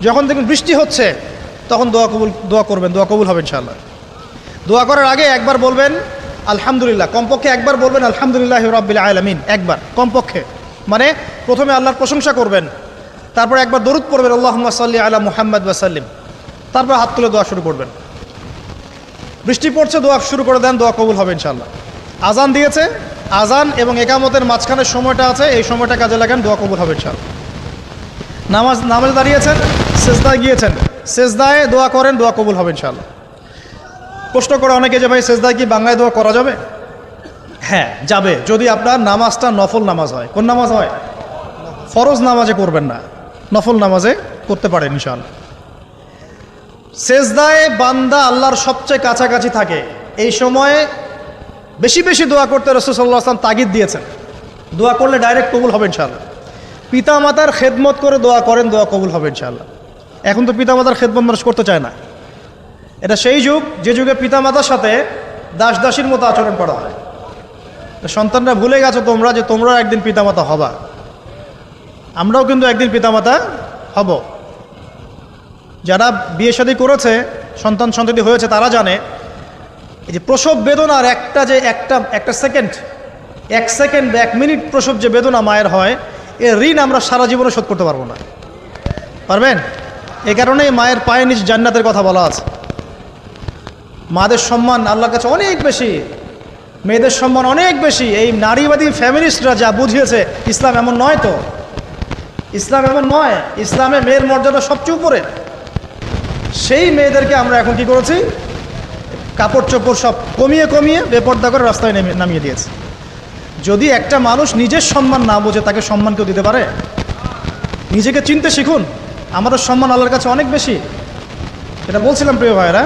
যখন দেখবেন বৃষ্টি হচ্ছে তখন দোয়া করবেন, দোয়া কবুল হবে ইনশাআল্লাহ। দোয়া করার আগে একবার বলবেন আলহামদুলিল্লাহ, কমপক্ষে একবার বলবেন আলহামদুলিল্লাহি রাব্বিল আলামিন, একবার কমপক্ষে। মানে প্রথমে আল্লাহর প্রশংসা করবেন, তারপর একবার দরুদ পড়বেন আল্লাহুম্মা সাল্লি আলা মুহাম্মাদ ওয়া সাল্লিম, তারপর হাত তুলে দোয়া শুরু করবেন। বৃষ্টি পড়ছে, দোয়া শুরু করে দেন, দোয়া কবুল হবে ইনশাআল্লাহ। আজান দিয়েছে, আজান এবং একামতের মাঝখানের সময়টা আছে, এই সময়টা কাজে লাগান, দোয়া কবুল হবে ইনশাআল্লাহ। নামাজে দাঁড়িয়েছেন, সেজদায় গিয়েছেন, সেজদায় দোয়া করেন, দোয়া কবুল হবে ইনশাআল্লাহ। প্রশ্ন করে অনেকে যে ভাই সেজদায় কি বাংলায় দোয়া করা যাবে? হ্যাঁ যাবে, যদি আপনার নামাজটা নফল নামাজ হয়। কোন নামাজ হয়? ফরজ নামাজে করবেন না, নফল নামাজে করতে পারেন ইনশাআল্লাহ। সেজদায় বান্দা আল্লাহর সবচেয়ে কাছাকাছি থাকে, এই সময়ে বেশি বেশি দোয়া করতে রাসূল সাল্লাল্লাহু আলাইহি ওয়াসাল্লাম তাগিদ দিয়েছেন। দোয়া করলে ডাইরেক্ট কবুল হবে ইনশাআল্লাহ। পিতা মাতার খেদমত করে দোয়া করেন, দোয়া কবুল হবে ইনশাআল্লাহ। এখন তো পিতা মাতার খেদমত মানুষ করতে চায় না। এটা সেই যুগ যে যুগে পিতা মাতার সাথে দাস দাসীর মতো আচরণ করা হয়। সন্তানরা ভুলে গেছো তোমরা যে তোমরাও একদিন পিতামাতা হবা, আমরাও কিন্তু একদিন পিতামাতা হব। যারা বিয়ে শাদী করেছে, সন্তান সন্ততি হয়েছে, তারা জানে এই যে প্রসব বেদনার একটা সেকেন্ড, 1 সেকেন্ড বা 1 মিনিট প্রসব যে বেদনা মায়ের হয়, এর ঋণ আমরা সারা জীবনে শোধ করতে পারবো না। পারবেন? এই কারণেই মায়ের পায়ের নিচ জান্নাতের কথা বলা আছে। মাদের সম্মান আল্লাহর কাছে অনেক বেশি, মেয়েদের সম্মান অনেক বেশি। এই নারীবাদী ফ্যামিলিস্টরা যা বুঝিয়েছে, ইসলাম এমন নয়। তো ইসলাম এমন নয়, ইসলামে মেয়ের মর্যাদা সবচেয়ে উপরে। সেই মেয়েদেরকে আমরা এখন কি করেছি, কাপড় চোপড় সব কমিয়ে কমিয়ে বেপর্দা করে রাস্তায় নামিয়ে দিয়েছে। যদি একটা মানুষ নিজের সম্মান না বোঝে, তাকে সম্মান কেউ দিতে পারে? নিজেকে চিনতে শিখুন, আমাদের সম্মান আল্লাহর কাছে অনেক বেশি। এটা বলছিলাম প্রিয় ভাইয়েরা,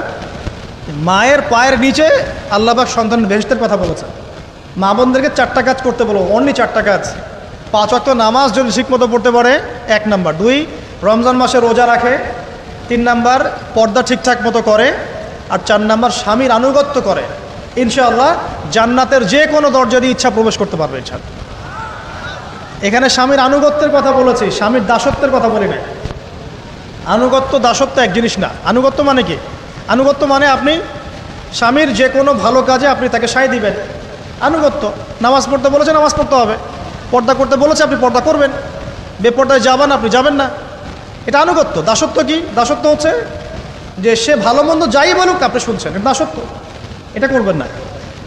মায়ের পায়ের নিচে আল্লাহ পাক সন্তানের বেহেশতের কথা বলেছেন। মা বোনদেরকে 4টা কাজ করতে বলো, অনলি 4টা কাজ। 5 ওয়াক্ত নামাজ যদি ঠিকমতো পড়তে পারে, 1 নাম্বার। 2, রমজান মাসে রোজা রাখে। 3 নাম্বার, পর্দা ঠিকঠাক মতো করে। আর 4 নাম্বার, স্বামীর আনুগত্য করে। ইনশাআল্লাহ জান্নাতের যে কোনো দরজা দিয়ে ইচ্ছা প্রবেশ করতে পারবে ইনশাআল্লাহ। এখানে স্বামীর আনুগত্যের কথা বলেছি, স্বামীর দাসত্বের কথা বলি না। আনুগত্য দাসত্ব এক জিনিস না। আনুগত্য মানে কি? আনুগত্য মানে আপনি স্বামীর যে কোনো ভালো কাজে আপনি তাকে সায় দিবেন, আনুগত্য। নামাজ পড়তে বলেছে, নামাজ পড়তে হবে। পর্দা করতে বলেছে, আপনি পর্দা করবেন। বেপর্দায় যাবেন, আপনি যাবেন না। এটা আনুগত্য। দাসত্ব কি? দাসত্ব হচ্ছে যে সে ভালো মন্দ যাই বলুক আপনি শুনছেন, এটা দাসত্ব। এটা করবেন না।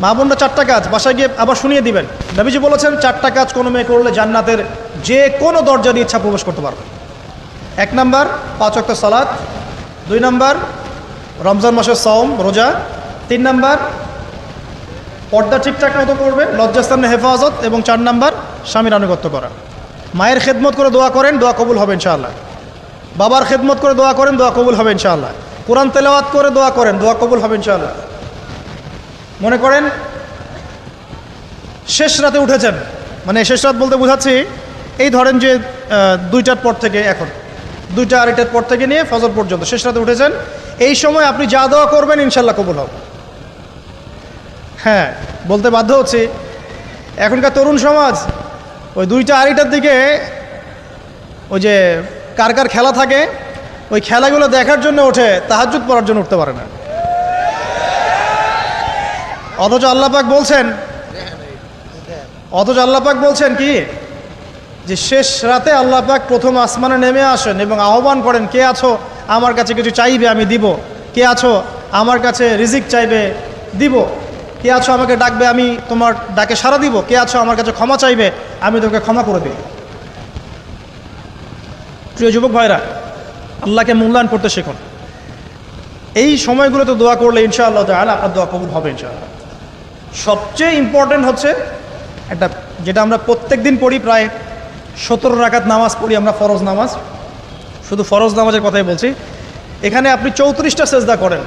মা বোনরা 4টা কাজ বাসায় গিয়ে আবার শুনিয়ে দিবেন। নবীজি বলেছেন 4টা কাজ কোনো মেয়ে করলে জান্নাতের যে কোনো দরজা দিয়ে ইচ্ছা প্রবেশ করতে পারবে। 1 নাম্বার, 5 ওয়াক্ত সালাত। 2 নাম্বার, রমজান মাসের সওম রোজা। 3 নাম্বার, পর্দা ঠিকঠাক মতো করবে, লজ্জাস্থানের হেফাজত। এবং 4 নাম্বার, স্বামীর আনুগত্য করা। মায়ের খেদমত করে দোয়া করেন, দোয়া কবুল হবে ইনশাআল্লাহ। বাবার খেদমত করে দোয়া করেন, দোয়া কবুল হবে ইনশাআল্লাহ। কোরআন তেলাওয়াত করে দোয়া করেন, দোয়া কবুল হবে ইনশাআল্লাহ। মনে করেন শেষ রাতে উঠেছেন, মানে শেষ রাত বলতে বোঝাচ্ছি এই ধরেন যে 2টার পর থেকে, এখন 2টা 2:30টার পর থেকে নিয়ে ফজর পর্যন্ত শেষ রাতে উঠেছেন। এই সময় আপনি যা দোয়া করবেন ইনশাআল্লাহ কবুল হবে। হ্যাঁ, বলতে বাধ্য হচ্ছি, এখনকার তরুণ সমাজ ওই 2টা 2:30টার দিকে ওই যে কার কার খেলা থাকে, ওই খেলাগুলো দেখার জন্য ওঠে, তাহাজ্জুদ পড়ার জন্য উঠতে পারে না। অথচ আল্লাহ পাক বলছেন কি, যে শেষ রাতে আল্লাহ পাক প্রথম আসমানে নেমে আসেন এবং আহ্বান করেন, কে আছো আমার কাছে কিছু চাইবে আমি দিব, কে আছো আমার কাছে রিজিক চাইবে দিব, কে আছো আমাকে ডাকবে আমি তোমার ডাকে সাড়া দিব, কে আছো আমার কাছে ক্ষমা চাইবে আমি তোকে ক্ষমা করে দিই। প্রিয় যুবক ভাইরা, আল্লাহকে মূল্যায়ন করতে শিখুন। এই সময়গুলোতে দোয়া করলে ইনশাআল্লাহ তাআলা আপনার দোয়া কবুল হবে ইনশাআল্লাহ। সবচেয়ে ইম্পর্টেন্ট হচ্ছে একটা, যেটা আমরা প্রত্যেক দিন পড়ি, প্রায় 17 রাকাত নামাজ পড়ি আমরা, ফরজ নামাজ। শুধু ফরজ নামাজের কথাই বলছি। এখানে আপনি 34টা সেজদা করেন।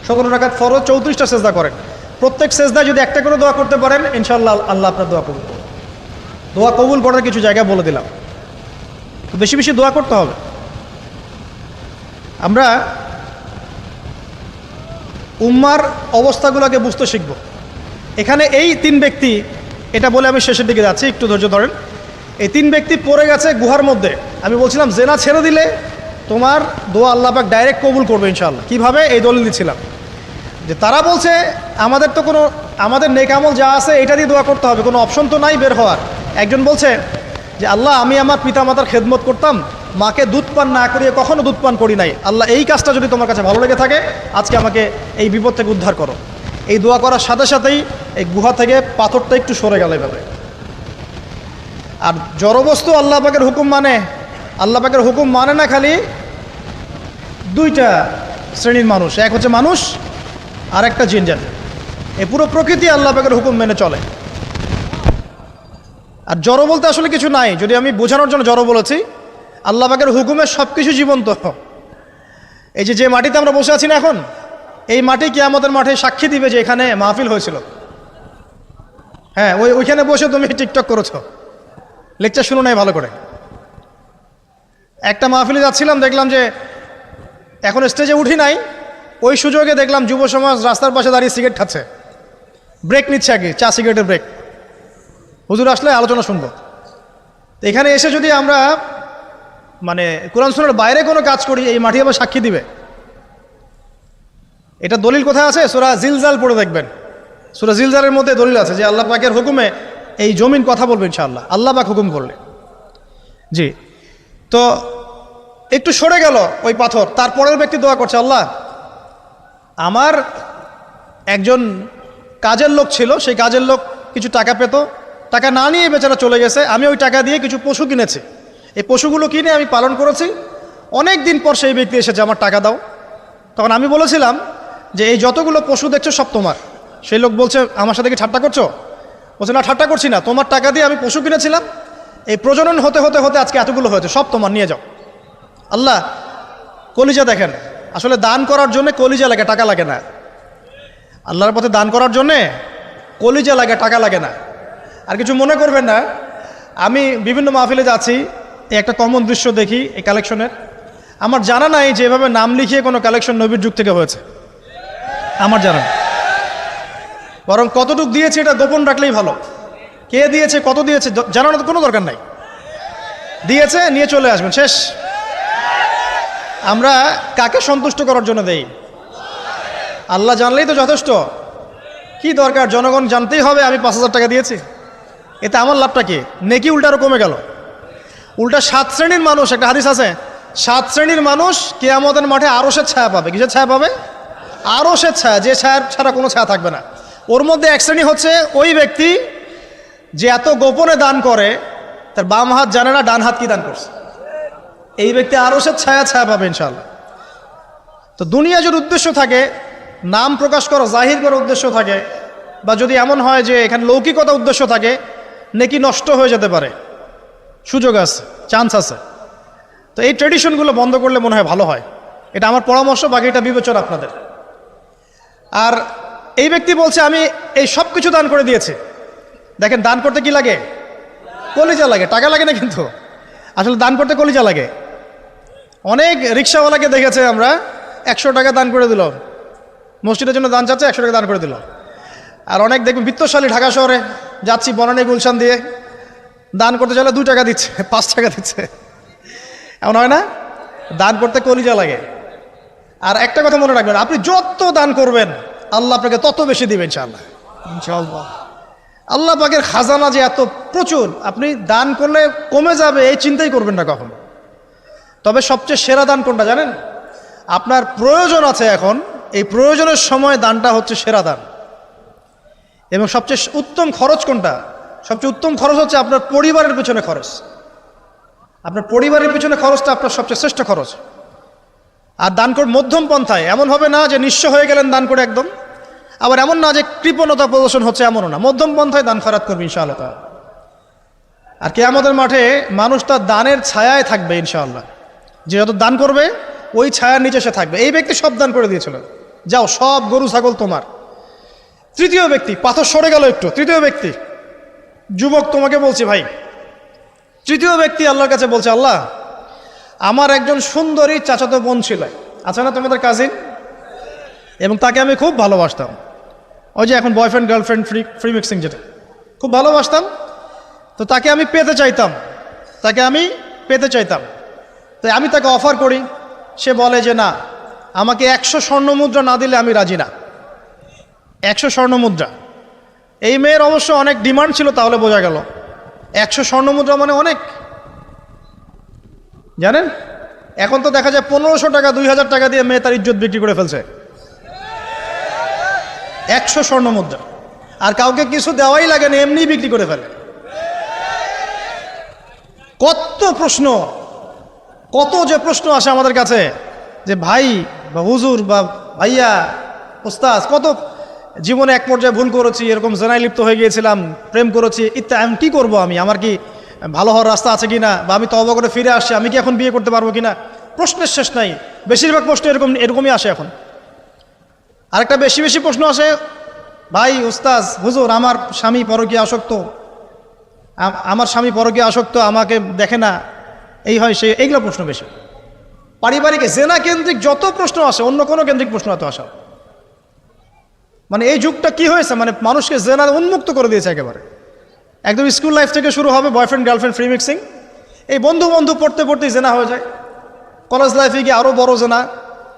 17 রাকাত ফরজ, 34টা সেজদা করেন। প্রত্যেক সেজদায় যদি একটা করে দোয়া করতে পারেন ইনশাআল্লাহ আল্লাহ আপনার দোয়া কবুল করবেন। দোয়া কবুল করার কিছু জায়গা বলে দিলাম, বেশি বেশি দোয়া করতে হবে। আমরা উম্মার অবস্থাগুলোকে বুঝতে শিখব। এখানে এই 3 ব্যক্তি, এটা বলে আমি শেষের দিকে যাচ্ছি, একটু ধৈর্য ধরেন। এই 3 ব্যক্তি পড়ে গেছে গুহার মধ্যে। আমি বলছিলাম জেনা ছেড়ে দিলে তোমার দোয়া আল্লাহ পাক ডাইরেক্ট কবুল করবে ইনশাআল্লাহ। কিভাবে? এই দলিল দিচ্ছিলাম যে তারা বলছে আমাদের তো কোনো আমাদের নেক আমল যা আছে এটা দিয়ে দোয়া করতে হবে, কোনো অপশন তো নাই বের হওয়ার। একজন বলছে যে আল্লাহ আমি আমার পিতামাতার খেদমত করতাম, মাকে দুধ পান না করিয়ে কখনো দুধ পান করি নাই, আল্লাহ এই কাজটা যদি তোমার কাছে ভালো লেগে থাকে আজকে আমাকে এই বিপদ থেকে উদ্ধার করো। এই দোয়া করার সাথে সাথেই এই গুহা থেকে পাথরটা একটু সরে গেল এভাবে। আর জড়বস্তু আল্লাহ পাকের হুকুম মানে, আল্লাহ পাকের হুকুম মানে না খালি দুইটা শ্রেণীর মানুষ, এক হচ্ছে মানুষ আর একটা জিনজাত। এই পুরো প্রকৃতি আল্লাহ পাকের হুকুম মেনে চলে। আর জড় বলতে আসলে কিছু নাই, যদি আমি বোঝানোর জন্য জড় বলেছি, আল্লাহ পাকের হুকুমে সব কিছু জীবন্ত। এই যে মাটিতে আমরা বসে আছি না এখন, এই মাটি কিয়ামতের মাঠে সাক্ষী দিবে যে এখানে মাহফিল হয়েছিল। হ্যাঁ, ওইখানে বসে তুমি টিকটক করেছো, লেকচার শুনো নাই ভালো করে। একটা মাহফিলে যাচ্ছিলাম, দেখলাম যে এখন স্টেজে উঠি নাই, ওই সুযোগে দেখলাম যুব সমাজ রাস্তার পাশে দাঁড়িয়ে সিগারেট খাচ্ছে, ব্রেক নিচ্ছে আগে, চা সিগারেটের ব্রেক। হুজুর আসলে আলোচনা শুনবো। তো এখানে এসে যদি আমরা মানে কোরআন সুন্নাহর বাইরে কোনো কাজ করি, এই মাটি আবার সাক্ষী দিবে। এটা দলিল কোথায় আছে? সূরা জিলজাল পড়ে দেখবেন। সূরা জিলজালের মধ্যে দলিল আছে যে আল্লাহ পাকের হুকুমে এই জমিন কথা বলবে ইনশাআল্লাহ, আল্লাহ পাক হুকুম করলে। জি, তো একটু সরে গেল ওই পাথর। তারপরের ব্যক্তি দোয়া করছে, আল্লাহ আমার একজন কাজের লোক ছিল, সেই কাজের লোক কিছু টাকা পেত, টাকা না নিয়ে বেচারা চলে গেছে, আমি ওই টাকা দিয়ে কিছু পশু কিনেছি, এই পশুগুলো কিনে আমি পালন করেছি। অনেক দিন পর সেই ব্যক্তি এসেছে, আমার টাকা দাও। তখন আমি বলেছিলাম যে এই যতগুলো পশু দেখছো সব তোমার। সেই লোক বলছে, আমার সাথে কি ঠাট্টা করছো? বলছে না, ঠাট্টা করছি না, তোমার টাকা দিয়ে আমি পশু কিনেছিলাম, এই প্রজনন হতে হতে হতে আজকে এতগুলো হয়েছে, সব তোমার, নিয়ে যাও। আল্লাহ কলিজা দেখেন, আসলে দান করার জন্য কলিজা লাগে, টাকা লাগে না। আল্লাহর পথে দান করার জন্যে কলিজা লাগে, টাকা লাগে না। আর কিছু মনে করবেন না, আমি বিভিন্ন মাহফিলে যাচ্ছি, এই একটা কমন দৃশ্য দেখি এই কালেকশনের। আমার জানা নাই যে এভাবে নাম লিখিয়ে কোনো কালেকশন নবীর যুগ থেকে হয়েছে, আমার জানা নেই। বরং কতটুকু দিয়েছে এটা গোপন রাখলেই ভালো। কে দিয়েছে, কত দিয়েছে জানানোর কোনো দরকার নাই। দিয়েছে, নিয়ে চলে আসবেন, শেষ। আমরা কাকে সন্তুষ্ট করার জন্য দেই? আল্লাহ জানলেই তো যথেষ্ট। কি দরকার জনগণ জানতেই হবে আমি 5,000 টাকা দিয়েছি? এতে আমার লাভটা কি? নেকি উল্টা আরও কমে গেল। উল্টা 7 শ্রেণীর মানুষ, একটা হাদিস আছে, 7 শ্রেণীর মানুষ কিয়ামতের মাঠে আরশের ছায়া পাবে। কিসের ছায়া পাবে? আরশের ছায়া, যে ছায়া ছাড়া কোনো ছায়া থাকবে না। ওর মধ্যে এক শ্রেণী হচ্ছে ওই ব্যক্তি যে এত গোপনে দান করে, তার বাম হাত জানে না ডান হাত কি দান করছে। এই ব্যক্তি আরশের ছায়া পাবে ইনশাআল্লাহ। তো দুনিয়া যদি উদ্দেশ্য থাকে, নাম প্রকাশ করা, জাহির করার উদ্দেশ্য থাকে, বা যদি এমন হয় যে এখানে লৌকিকতা উদ্দেশ্য থাকে, নেকি নষ্ট হয়ে যেতে পারে, সুযোগ আছে, চান্স আছে। তো এই ট্রেডিশনগুলো বন্ধ করলে মনে হয় ভালো হয়। এটা আমার পরামর্শ, বাকি এটা বিবেচনা আপনাদের। আর এই ব্যক্তি বলছে আমি এই সব কিছু দান করে দিয়েছি। দেখেন, দান করতে কি লাগে? কলিজা লাগে, টাকা লাগে না কিন্তু। আসলে দান করতে কলিজা লাগে। অনেক রিক্সাওয়ালাকে দেখেছে আমরা, 100 টাকা দান করে দিল, মসজিদের জন্য দান চাচ্ছে, 100 টাকা দান করে দিল। আর অনেক দেখবেন বিত্তশালী, ঢাকা শহরে যাচ্ছি বনানী গুলশান দিয়ে, দান করতে চাইলে 2 টাকা দিচ্ছে, 5 টাকা দিচ্ছে। এমন হয় না? দান করতে কলিজা লাগে। আর একটা কথা মনে রাখবেন, আপনি যত দান করবেন আল্লাহ আপনাকে তত বেশি দিবেন ইনশাআল্লাহ। ইনশাআল্লাহ আল্লাহ পাকের খাজানা যে এত প্রচুর, আপনি দান করলে কমে যাবে এই চিন্তাই করবেন না কখনো। তবে সবচেয়ে সেরা দান কোনটা জানেন? আপনার প্রয়োজন আছে এখন, এই প্রয়োজনের সময় দানটা হচ্ছে সেরা দান। এবং সবচেয়ে উত্তম খরচ কোনটা? সবচেয়ে উত্তম খরচ হচ্ছে আপনার পরিবারের পিছনে খরচ। আপনার পরিবারের পিছনে খরচটা আপনার সবচেয়ে শ্রেষ্ঠ খরচ। আর দান করে মধ্যম পন্থায়, এমন হবে না যে নিঃস্ব হয়ে গেলেন দান করে একদম, আবার এমন না যে কৃপণতা প্রদর্শন হচ্ছে, এমনও না। মধ্যম পন্থায় দান খয়রাত করবে ইনশাআল্লাহ। আর কিয়ামতের মাঠে মানুষ তার দানের ছায়ায় থাকবে ইনশাআল্লাহ। যে যত দান করবে ওই ছায়ার নিচে সে থাকবে। এই ব্যক্তি সব দান করে দিয়েছিল, যাও সব গরু ছাগল তোমার। তৃতীয় ব্যক্তি, পাথর সরে গেল একটু, তৃতীয় ব্যক্তি, যুবক তোমাকে বলছি ভাই, তৃতীয় ব্যক্তি আল্লাহর কাছে বলছে, আল্লাহ আমার একজন সুন্দরী চাচাতো বোন ছিল, আছে না তোমাদের কাজিন, এবং তাকে আমি খুব ভালোবাসতাম। ওই যে এখন বয়ফ্রেন্ড গার্লফ্রেন্ড ফ্রি মিক্সিং, যেটা খুব ভালোবাসতাম। তো তাকে আমি পেতে চাইতাম, তাই আমি তাকে অফার করি সে বলে যে না, আমাকে 100 স্বর্ণমুদ্রা না দিলে আমি রাজি না। 100 স্বর্ণমুদ্রা। এই মেয়ের অবশ্য অনেক ডিমান্ড ছিল, তাহলে বোঝা গেল 100 স্বর্ণমুদ্রা মানে অনেক। জানেন, এখন তো দেখা যায় 1500 টাকা 2000 টাকা দিয়ে মেয়ে তার ইজ্জত বিক্রি করে ফেলছে। 100 স্বর্ণমুদ্রা, আর কাউকে কিছু দেওয়াই লাগে না, এমনি বিক্রি করে ফেলে। কত প্রশ্ন, কত যে প্রশ্ন আসে আমাদের কাছে যে ভাই বা হুজুর বা ভাইয়া ওস্তাদ, কত জীবনে এক পর্যায়ে ভুল করেছি, এরকম জেনায় লিপ্ত হয়ে গিয়েছিলাম, প্রেম করেছি ইত্যাদি, আমি কী করবো, আমার কি ভালো হওয়ার রাস্তা আছে কিনা, বা আমি তওবা করে ফিরে আসছি, আমি কি এখন বিয়ে করতে পারবো কিনা। প্রশ্নের শেষ নাই। বেশিরভাগ প্রশ্ন এরকমই আসে এখন। আরেকটা বেশি বেশি প্রশ্ন আসে, ভাই উস্তাজ হুজুর, আমার স্বামী পরকীয়া আসক্ত, আমাকে দেখে না, এই হয় সে, এইগুলো প্রশ্ন বেশি। পারিবারিক জেনা কেন্দ্রিক যত প্রশ্ন আসে, অন্য কোনো কেন্দ্রিক প্রশ্ন এত আসা, মানে এই যুগটা কি হয়েছে, মানে মানুষকে জেনার উন্মুক্ত করে দিয়েছে একেবারে। একদম স্কুল লাইফ থেকে শুরু হবে বয়ফ্রেন্ড গার্লফ্রেন্ড ফ্রি মিক্সিং, এই বন্ধু পড়তে পড়তেই জেনা হয়ে যায়। কলেজ লাইফে গিয়ে আরও বড় জেনা।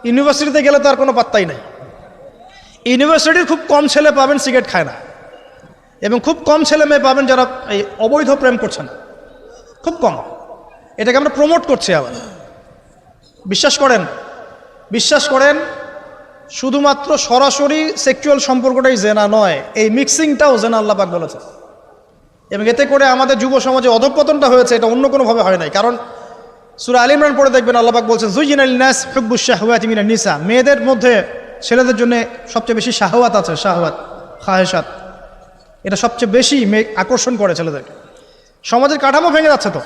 ইউনিভার্সিটিতে গেলে তো আর কোনো পাত্তাই নাই। ইউনিভার্সিটির খুব কম ছেলে পাবেন সিগারেট খায় না, এবং খুব কম ছেলে মেয়ে পাবেন যারা এই অবৈধ প্রেম করছে না, খুব কম। এটাকে আমরা প্রমোট করছি আবার। বিশ্বাস করেন শুধুমাত্র সরাসরি সেক্সুয়াল সম্পর্কটাই জেনা নয়, এই মিক্সিংটাও জেনা আল্লাহ পাক বলেছে। এবং এতে করে আমাদের যুব সমাজে অধঃপতনটা হয়েছে, এটা অন্য কোনোভাবে হয় নাই। কারণ সূরা আলে ইমরান পড়ে দেখবেন আল্লাহ পাক বলছেন যুয়িনা লিন-নাস হুব্বুশ শাহওয়াতি মিনান নিসা, মেয়েদের মধ্যে ছেলেদের জন্য সবচেয়ে বেশি শাহওয়াত আছে, শাহওয়াত খাহেসাত, এটা সবচেয়ে বেশি আকর্ষণ করে ছেলেদেরকে। সমাজের কাঠামো ভেঙে যাচ্ছে তো,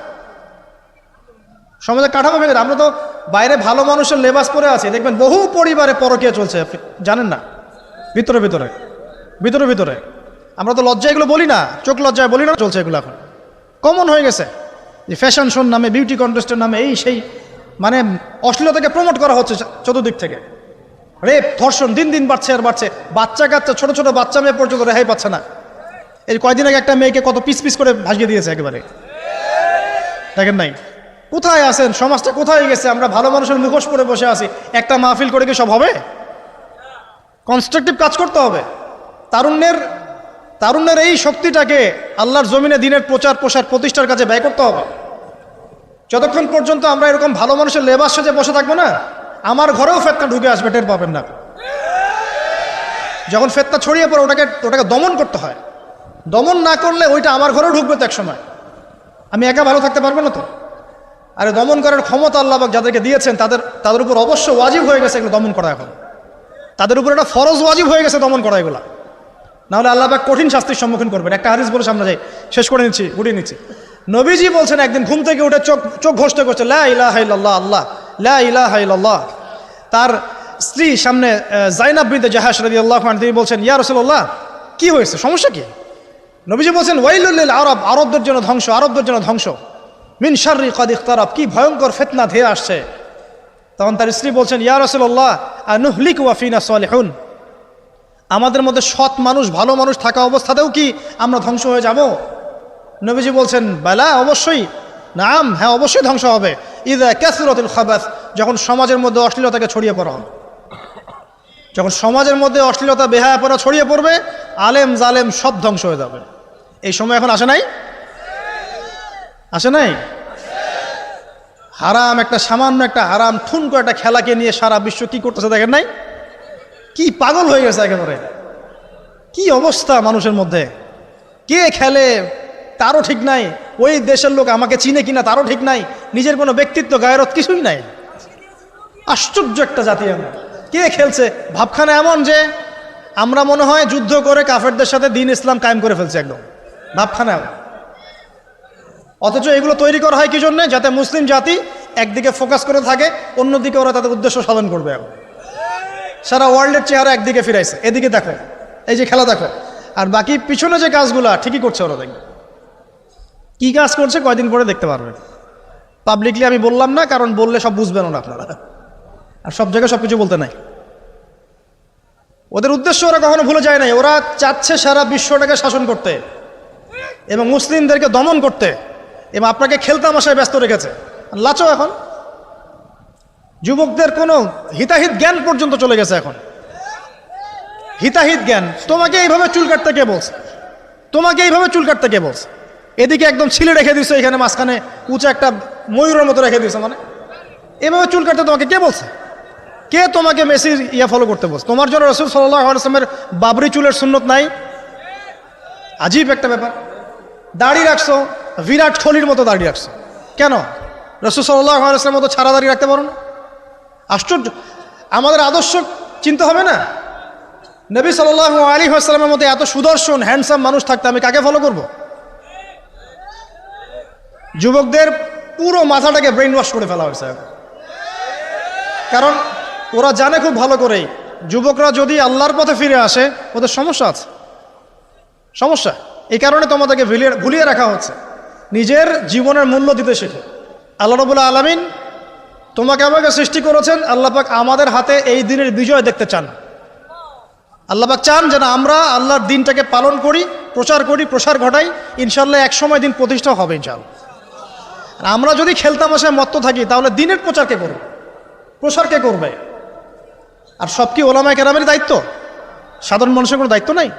সমাজের কাঠামো ভেঙে। আমরা তো বাইরে ভালো মানুষের লেবাস পরে আছি, দেখবেন বহু পরিবারে পরকীয়া চলছে, জানেন না, ভিতরে ভিতরে। আমরা তো লজ্জা এগুলো বলি না, চোখ লজ্জায় বলি না, চলছে এগুলো এখন কমন হয়ে গেছে। যে ফ্যাশন শোর নামে, বিউটি কন্টেস্টের নামে, এই সেই, মানে অশ্লীলতাকে প্রমোট করা হচ্ছে চতুর্দিক থেকে। রেপ ধর্ষণ দিন দিন বাড়ছে আর বাড়ছে। বাচ্চা কাচ্চা, ছোট ছোট বাচ্চা মেয়ে পর্যন্ত রেহাই পাচ্ছে না। এই কয়দিন আগে একটা মেয়েকে কত পিস পিস করে ভাসিয়ে দিয়েছে একেবারে, দেখেন নাই? কোথায় আছেন? সমাজটা কোথায় গেছে? আমরা ভালো মানুষের মুখোশ পরে বসে আছি। একটা মাহফিল করে কি সব হবে? কনস্ট্রাকটিভ কাজ করতে হবে। তারুণ্যের এই শক্তিটাকে আল্লাহর জমিনে দিনের প্রচার প্রসার প্রতিষ্ঠার কাজে ব্যয় করতে হবে। যতক্ষণ পর্যন্ত আমরা এরকম ভালো মানুষের লেবাস সাজে বসে থাকবো না, আমার ঘরেও ফেতনা ঢুকে আসবে, টের পাবেন না। যখন ফেতনা ছড়িয়ে পড়ে ওটাকে দমন করতে হয়। দমন না করলে ওইটা আমার ঘরেও ঢুকবে তো এক সময়। আমি একা ভালো থাকতে পারবো না তো। আরে দমন করার ক্ষমতা আল্লাহ পাক যাদেরকে দিয়েছেন তাদের উপর অবশ্য ওয়াজিব হয়ে গেছে এগুলো দমন করা। এখন তাদের উপর একটা ফরজ ওয়াজিব হয়ে গেছে দমন করা এগুলা, নাহলে আল্লাহ পাক কঠিন শাস্তির সম্মুখীন করবেন। একটা হাদিস বলে সামনে যাই, শেষ করে গুটিয়ে নিচ্ছি। নবীজি বলছেন একদিন ঘুম থেকে উঠে চোখ ঘষতে করছে লা ইলাহা ইল্লাল্লাহ, আল্লাহ লা ইলাহা ইল্লাল্লাহ। তার স্ত্রী সামনে যায়নাব বিনতে জাহাশ রাদিয়াল্লাহু আনহা, তিনি বলছেন ইয়া রাসূলুল্লাহ, কি হয়েছে, সমস্যা কি? নবীজি বলছেন ওয়াইলুল লিল আরব, আরবদের জন্য ধ্বংস, মিন শাররি কাদ ইখতারাব, কি ভয়ঙ্কর ফিতনা ধেয়ে আসছে। তখন তার স্ত্রী বলছেন ইয়া রাসূলুল্লাহ আনুহলিকু ওয়া ফিনা সালিহুন, আমাদের মধ্যে সৎ মানুষ ভালো মানুষ থাকা অবস্থাতেও কি আমরা ধ্বংস হয়ে যাব? নবীজি বলছেন বালা, অবশ্যই, নাম, হ্যাঁ অবশ্যই ধ্বংস হবে। ইযা কাসরাতুল খাবাস, যখন সমাজের মধ্যে অশ্লীলতাকে ছড়িয়ে পড়া হবে, যখন সমাজের মধ্যে অশ্লীলতা বেহায়াপনা ছড়িয়ে পড়বে, আলেম জালেম সব ধ্বংস হয়ে যাবে। এই সময় এখন আসে নাই? হারাম, একটা সামান্য একটা হারাম ঠুনকো একটা খেলাকে নিয়ে সারা বিশ্ব কি করতেছে দেখেন নাই? কি পাগল হয়ে গেছে একেবারে, কি অবস্থা মানুষের মধ্যে। কে খেলে তারও ঠিক নাই, ওই দেশের লোক আমাকে চিনে কিনা তারও ঠিক নাই, নিজের কোনো ব্যক্তিত্ব গায়রত কিছুই নাই। আশ্চর্য একটা জাতি আমরা। কে খেলছে? ভাবখানা এমন যে আমরা মনে হয় যুদ্ধ করে কাফেরদের সাথে দ্বীন ইসলাম কায়েম করে ফেলছে, একদম ভাবখানা। অথচ এগুলো তৈরি করা হয় কি জন্য? যাতে মুসলিম জাতি একদিকে ফোকাস করে থাকে, অন্যদিকে ওরা তাদের উদ্দেশ্য সাধন করবে। এখন সারা ওয়ার্ল্ডের চেহারা একদিকে ফিরাইছে, এদিকে দেখো, এই যে খেলা দেখো, আর বাকি পিছনে যে কাজগুলো ঠিকই করছে ওরা। দেখবে কি কাজ করছে কয়দিন পরে দেখতে পারবে। পাবলিকলি আমি বললাম না, কারণ বললে সব বুঝবেন না আপনারা, আর সব জায়গায় সব কিছু বলতে নাই। ওদের উদ্দেশ্য ওরা কখনো ভুলে যায় নাই। ওরা চাচ্ছে সারা বিশ্বটাকে শাসন করতে এবং মুসলিমদেরকে দমন করতে, এবং আপনাকে খেলতামাশায় ব্যস্ত রেখেছে। লাচো এখন যুবকদের কোনো হিতাহিত জ্ঞান পর্যন্ত চলে গেছে এখন। হিতাহিত জ্ঞান, তোমাকে এইভাবে চুল কাটতে কে বলছে? তোমাকে এইভাবে চুল কাটতে কে বলছে? এদিকে একদম ছিলে রেখে দিছো, এখানে মাঝখানে উঁচা একটা ময়ূরের মতো রেখে দিছো, মানে এভাবে চুল কাটতে তোমাকে কে বলছে? কে তোমাকে মেসির ফলো করতে বলছে? তোমার জন্য রাসূল সাল্লাল্লাহু আলাইহি ওয়াসাল্লামের বাবরি চুলের সুন্নত নাই? আজীব একটা ব্যাপার। দাড়ি রাখছো, বিরাট কোহলির মতো দাড়ি রাখছো, কেন? রাসূল সাল্লাল্লাহু আলাইহি ওয়াসাল্লামের মতো ছাড়া দাড়ি রাখতে পারো না? আশ্চর্য। আমাদের আদর্শ চিন্তা হবে না? নবী সাল্লাল্লাহু আলাইহি ওয়াসাল্লামের মতো এত সুদর্শন হ্যান্ডসাম মানুষ থাকতে আমি কাকে ফলো করব? যুবকদের পুরো মাথাটাকে ব্রেইন ওয়াশ করে ফেলা হয়েছে, কারণ ওরা জানে খুব ভালো করেই যুবকরা যদি আল্লাহর পথে ফিরে আসে ওদের সমস্যা আছে, সমস্যা। এই কারণে তোমাদেরকে ভুলিয়ে রাখা হচ্ছে। নিজের জীবনের মূল্য দিতে শেখো। আল্লাহ রাব্বুল আলামিন তোমাকে আমাকে সৃষ্টি করেছেন, আল্লাহ পাক আমাদের হাতে এই দিনের বিজয় দেখতে চান। আল্লাহ পাক চান যেন আমরা আল্লাহর দিনটাকে পালন করি, প্রসার ঘটাই। ইনশাল্লাহ এক সময় দিন প্রতিষ্ঠা হবে ইনশাল্লাহ। আর আমরা যদি খেলতামাশায় মত্ত থাকি তাহলে দিনের প্রচার কে করবে? প্রসার কে করবে? আর সব কি ওলামায়ে কেরামের দায়িত্ব? সাধারণ মানুষের কোনো দায়িত্ব নাই?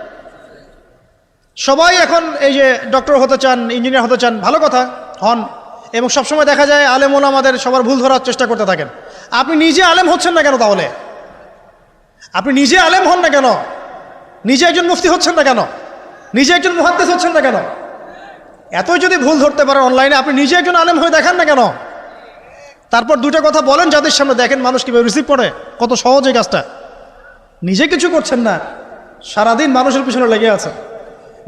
সবাই এখন এই যে ডক্টর হতে চান, ইঞ্জিনিয়ার হতে চান, ভালো কথা, হন। এবং সবসময় দেখা যায় আলেম ওলামাদের সবার ভুল ধরার চেষ্টা করতে থাকেন। আপনি নিজে আলেম হচ্ছেন না কেন? তাহলে আপনি নিজে আলেম হন না কেন? নিজে একজন মুফতি হচ্ছেন না কেন? নিজে একজন মুহাদ্দিস হচ্ছেন না কেন? এতই যদি ভুল ধরতে পারেন অনলাইনে, আপনি নিজে একজন আলেম হয়ে দেখান না কেন? তারপর দুটো কথা বলেন যাদের সামনে, দেখেন মানুষ কীভাবে রিসিভ করে। কত সহজ এই কাজটা। নিজে কিছু করছেন না, সারাদিন মানুষের পিছনে লেগে আছে।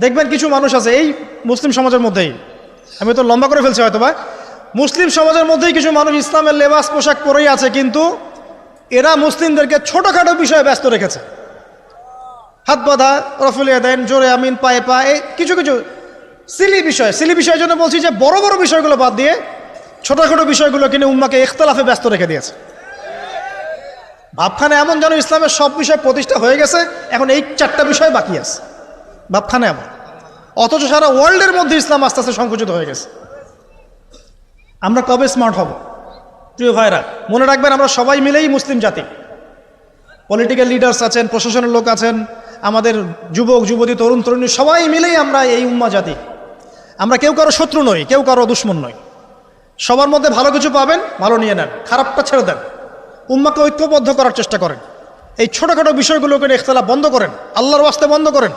দেখবেন কিছু মানুষ আছে এই মুসলিম সমাজের মধ্যেই, আমি তো লম্বা করে ফেলছি হয়তো বা, মুসলিম সমাজের মধ্যেই কিছু মানুষ ইসলামের লেবাস পোশাক পরেই আছে, কিন্তু এরা মুসলিমদেরকে ছোটোখাটো বিষয়ে ব্যস্ত রেখেছে। হাত বাঁধা, রফুলিয়া দেন, জোরে আমিন, পায়ে পা, এই কিছু কিছু সিলি বিষয়ের জন্য বলছি যে বড় বড় বিষয়গুলো বাদ দিয়ে ছোটোখাটো বিষয়গুলো কিনে উম্মাকে ইখতিলাফে ব্যস্ত রেখে দিয়েছে। ভাবখানে এমন যেন ইসলামের সব বিষয় প্রতিষ্ঠা হয়ে গেছে, এখন এই 4টা বিষয় বাকি আছে। ভাবখানে এমন, অথচ সারা ওয়ার্ল্ডের মধ্যে ইসলাম আস্তে আস্তে সংকুচিত হয়ে গেছে। আমরা কবে স্মার্ট হব? প্রিয় ভাইরা, মনে রাখবেন আমরা সবাই মিলেই মুসলিম জাতি। পলিটিক্যাল লিডার্স আছেন, প্রশাসনের লোক আছেন, আমাদের যুবক যুবতী, তরুণ তরুণী, সবাই মিলেই আমরা এই উম্মা জাতি। আমরা কেউ কারো শত্রু নই, কেউ কারো দুশ্মন নই। সবার মধ্যে ভালো কিছু পাবেন, ভালো নিয়ে নেন, খারাপটা ছেড়ে দেন। উম্মাকে ঐক্যবদ্ধ করার চেষ্টা করেন। এই ছোটোখাটো বিষয়গুলোকে ইখতিলাফ বন্ধ করেন, আল্লাহর ওয়াস্তে বন্ধ করেন।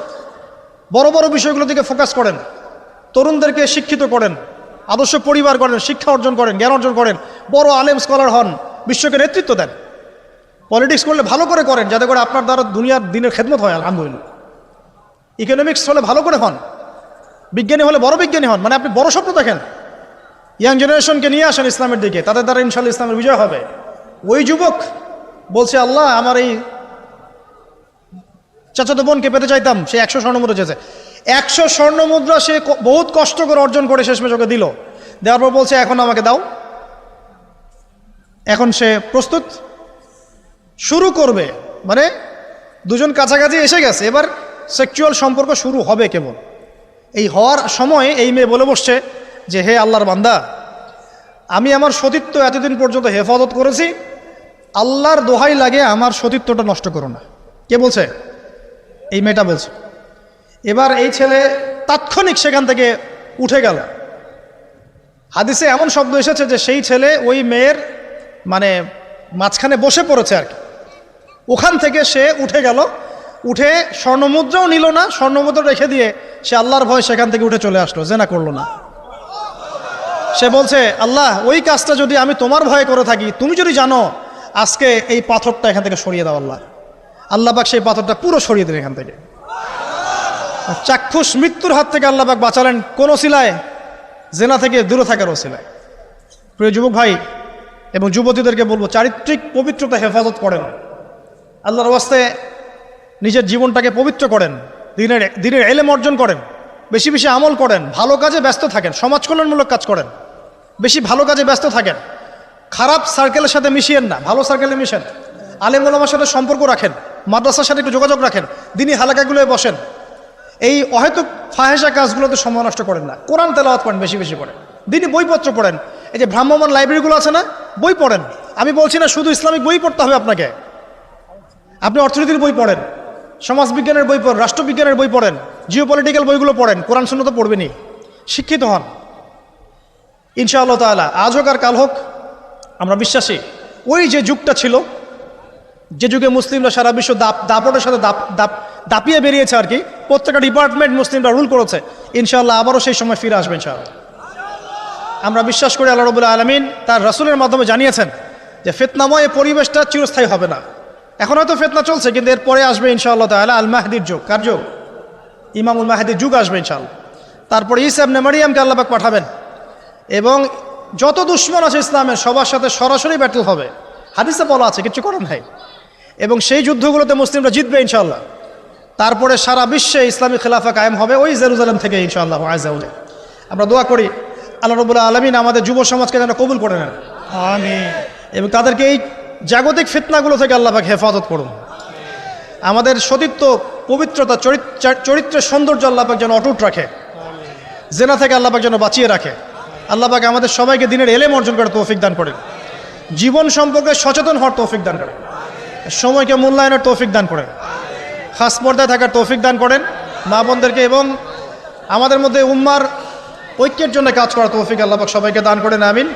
বড় বড় বিষয়গুলোর দিকে ফোকাস করেন। তরুণদেরকে শিক্ষিত করেন, আদর্শ পরিবার করেন, শিক্ষা অর্জন করেন, জ্ঞান অর্জন করেন, বড় আলেম স্কলার হন, বিশ্বকে নেতৃত্ব দেন। পলিটিক্স করলে ভালো করে করেন, যাতে করে আপনার দ্বারা দুনিয়ার দিনের খেদমত হয়, আলহামদুলিল্লাহ। ইকোনমিক্স হলে ভালো করে হন, বিজ্ঞানী হলে বড় বিজ্ঞানী হন, মানে আপনি বড় স্বপ্ন দেখেন। ইয়াং জেনারেশনকে নিয়ে আসেন ইসলামের দিকে, তাদের দ্বারা ইনশাআল্লাহ ইসলামের বিজয় হবে। ওই যুবক বলছে, আল্লাহ আমার এই চাচাতো বোনকে পেতে চাইতাম, সে 100 স্বর্ণমুদ্রা চেয়েছে। 100 স্বর্ণমুদ্রা সে বহুত কষ্ট করে অর্জন করে শেষমেশ ওকে দিল। দেওয়ার পর বলছে এখন আমাকে দাও। এখন সে প্রস্তুত, শুরু করবে, মানে দুজন কাছাকাছি এসে গেছে, এবার সেক্সুয়াল সম্পর্ক শুরু হবে কেবল। এই হওয়ার সময় এই মেয়ে বলে বসছে যে হে আল্লাহর বান্দা, আমি আমার সতীত্ব এতদিন পর্যন্ত হেফাজত করেছি, আল্লাহর দোহাই লাগে আমার সতীত্বটা নষ্ট করো না। কে বলছে? এই মেয়েটা বলছে। এবার এই ছেলে তাৎক্ষণিক সেখান থেকে উঠে গেল। হাদিসে এমন শব্দ এসেছে যে সেই ছেলে ওই মেয়ের মানে মাঝখানে বসে পড়েছে আর কি। ওখান থেকে সে উঠে গেল, উঠে স্বর্ণমুদ্রাও নিল না, স্বর্ণমুদ্রা রেখে দিয়ে সে আল্লাহর ভয় সেখান থেকে উঠে চলে আসলো, জেনা করলো না। সে বলছে, আল্লাহ ওই কাজটা যদি আমি তোমার ভয়ে করে থাকি, তুমি যদি জানো, আজকে এই পাথরটা এখান থেকে সরিয়ে দাও আল্লাহ। আল্লাহ পাক সেই পাথরটা পুরো সরিয়ে দিলেন এখান থেকে। চাক্ষুষ মৃত্যুর হাত থেকে আল্লাহ পাক বাঁচালেন কোন ওসিলায়? জেনা থেকে দূরে থাকার ওসিলায়। প্রিয় যুবক ভাই এবং যুবতীদেরকে বলবো, চারিত্রিক পবিত্রতা হেফাজত করেন, আল্লাহর ওয়াস্তে নিজের জীবনটাকে পবিত্র করেন, দিনের ইলম অর্জন করেন, বেশি বেশি আমল করেন, ভালো কাজে ব্যস্ত থাকেন, সমাজ কল্যাণমূলক কাজ করেন, বেশি ভালো কাজে ব্যস্ত থাকেন। খারাপ সার্কেলের সাথে মিশিয়েন না, ভালো সার্কেলে মিশেন। আলেম ওলামার সাথে সম্পর্ক রাখেন, মাদ্রাসার সাথে একটু যোগাযোগ রাখেন, দিনী হালাকাগুলোয় বসেন। এই অহেতুক ফাহেসা কাজগুলোতে সময় নষ্ট করেন না। কোরআন তেলাওয়াত করেন, বেশি বেশি করেন, দিনী বইপত্র পড়েন। এই যে ভ্রাম্যমান লাইব্রেরিগুলো আছে না, বই পড়েন। আমি বলছি না শুধু ইসলামিক বই পড়তে হবে আপনাকে, আপনি অর্থনীতির বই পড়েন, সমাজবিজ্ঞানের বই পড়েন, রাষ্ট্রবিজ্ঞানের বই পড়েন, জিওপলিটিক্যাল বইগুলো পড়েন, কোরআন সুন্নাহ তো পড়বেনই, শিক্ষিত হন ইনশাআল্লাহ তাআলা। আজ হোক আর কাল হোক আমরা বিশ্বাসী ওই যে যুগটা ছিল, যে যুগে মুসলিমরা সারা বিশ্ব দাপটের সাথে দাপিয়ে বেরিয়েছে আর কি, প্রত্যেকটা ডিপার্টমেন্ট মুসলিমরা রুল করেছে, ইনশাআল্লাহ আবারও সেই সময় ফিরে আসবে ইনশাআল্লাহ। আমরা বিশ্বাস করি আল্লাহ রাব্বুল আলামিন তার রাসূলের মাধ্যমে জানিয়েছেন যে ফিতনাময় এই পরিবেশটা চিরস্থায়ী হবে না। এখন হয়তো ফিতনা চলছে, কিন্তু এরপরে আসবে ইনশাআল্লাহ তাআলা আল মাহদির যুগ। কার যুগ? ইমামুল মাহদির যুগ আসবে ইনশাআল্লাহ। তারপরে ঈসা ইবনে মারইয়ামকে আল্লাহ পাক পাঠাবেন এবং যত দুশমন আছে ইসলামের সবার সাথে সরাসরি ব্যাটল হবে, হাদিসে বলা আছে, কিছু করার নাই। এবং সেই যুদ্ধগুলোতে মুসলিমরা জিতবে ইনশাআল্লাহ। তারপরে সারা বিশ্বে ইসলামী খেলাফা কায়েম হবে ওই জেরুজালেম থেকে ইনশাআল্লাহ আযজা ওয়া জাল। আমরা দোয়া করি আল্লাহ রাব্বুল আলামিন আমাদের যুব সমাজকে যেন কবুল করে নেন, আমিন, এবং তাদেরকে এই জাগতিক ফিতনাগুলো থেকে আল্লাহ পাক হেফাজত করুন। আমাদের সতীত্ব, পবিত্রতা, চরিত্রের সৌন্দর্য আল্লাহ পাক যেন অটুট রাখে, জেনা থেকে আল্লাহ পাক যেন বাঁচিয়ে রাখে। আল্লাহ পাক আমাদের সবাইকে দিনের এলেম অর্জন করার তৌফিক দান করেন, জীবন সম্পর্কে সচেতন হওয়ার তৌফিক দান করেন, সময়কে মূল্যায়নের তৌফিক দান করেন, খাস পর্দায় থাকার তৌফিক দান করেন মা বোনদেরকে, এবং আমাদের মধ্যে উম্মার ঐক্যের জন্য কাজ করার তৌফিক আল্লাহ পাক সবাইকে দান করেন, আমিন।